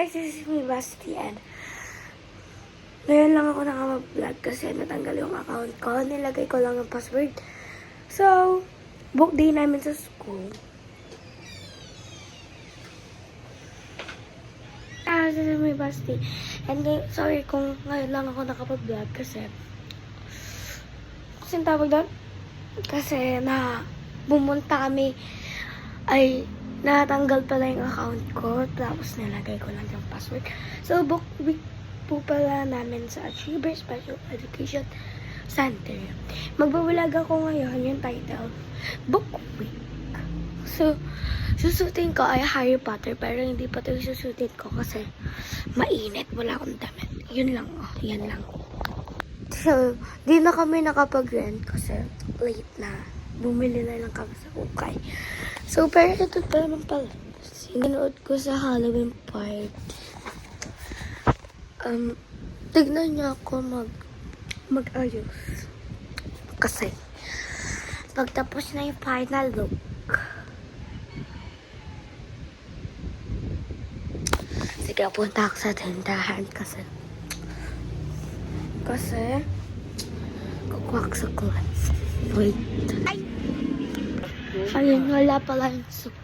guys, this is me, Basti, and ngayon lang ako nakapag-vlog kasi natanggal yung account ko. Nilagay ko lang yung password. So, book day namin sa school. This is me, Basti. And sorry kung ngayon lang ako nakapag-vlog kasi tawag doon? Kasi bumunta kami ay natanggal pala yung account ko, tapos nilagay ko lang yung password. So, book week po pala namin sa Achiever Special Education Center. Magbabalag ako ngayon, yung title, Book Week. So, susutin ko ay Harry Potter, pero hindi pa ito susutin ko kasi mainit, wala akong damit. Yun lang, yan lang. So, di na kami nakapag-rent kasi late na. Bumili na lang kami sa ukay. So, pero ito pa naman pala. Sinanood ko sa Halloween party. Tignan niyo ako mag-ayos. Kasi, pagtapos na yung final look, sige, punta ako sa tindahan kasi kukuha ko sa class. Wait. Ay! Ayun, wala pala yung soup.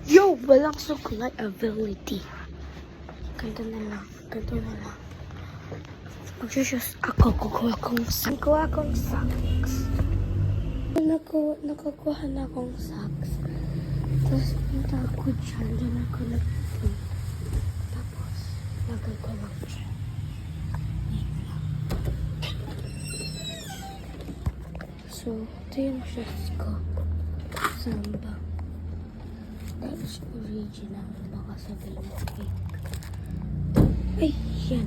Yo! Walang suklay ability. Ganto na lang. Magsusyos ako. Kukuha akong socks. Nakakuha na akong socks. Tapos punta ako dyan. Diyan ako nagpun. Tapos, lagay ko lang dyan. So, ito yung shoes ko. Samba. That's original. Baka sabihin mo fake. Ay, yan.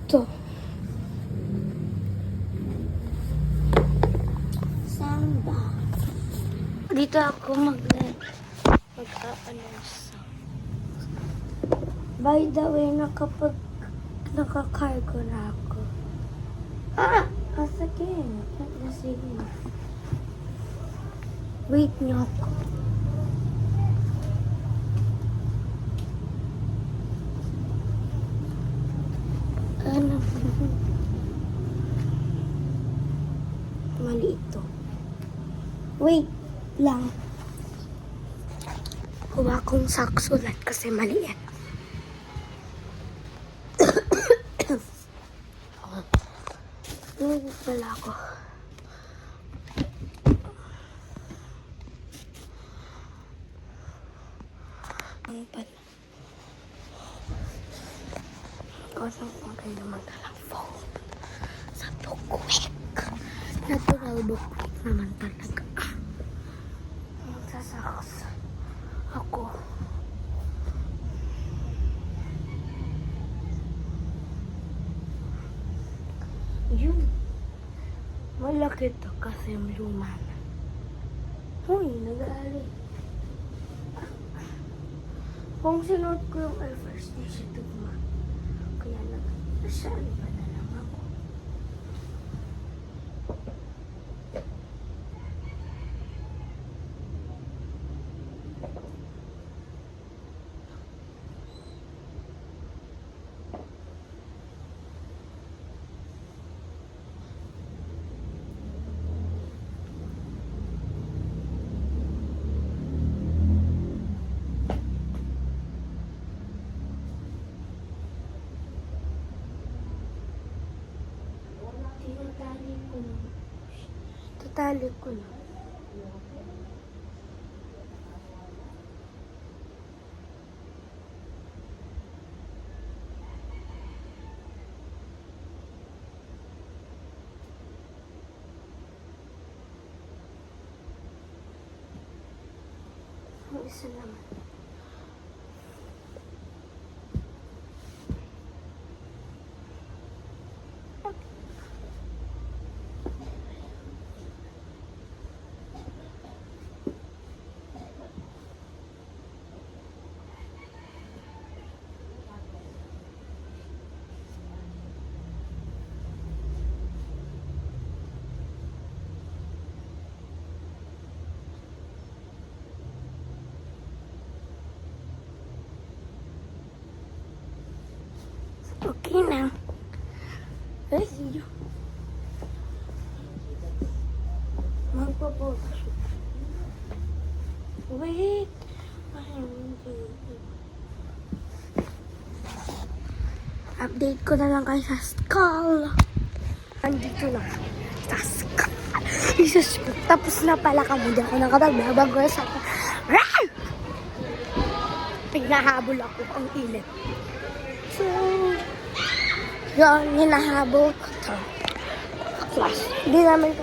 Ito. Samba. Dito ako mag-announce. By the way, nakakargo na ako. Again. Sige. Wait niyo ako. Mali ito. Wait lang. Kuha akong socks ulit kasi mali yan. Wala ako. Ang pala. Kasang pang kayo magdalang phone. Sa book-week. Natural book-week naman talaga. Magsasaks ako. Yun. Malaki to kasi luma na. Uy, nag-aali. Kung sinuot ko yung Air Force, di siya tugma. Kaya saan pa na lang ako. Tatali ko na. Ang isa naman. Okay na. Ay, magpo-photoshoot. Wait. Update ko na lang kay sa school. Andito na. Sa school. Jesus, tapos na pala kami. Di ako nakapag-babag ko sa... Pinahabol ako ang ilit. So, yun, hinahabol ko to. Class. Hindi namin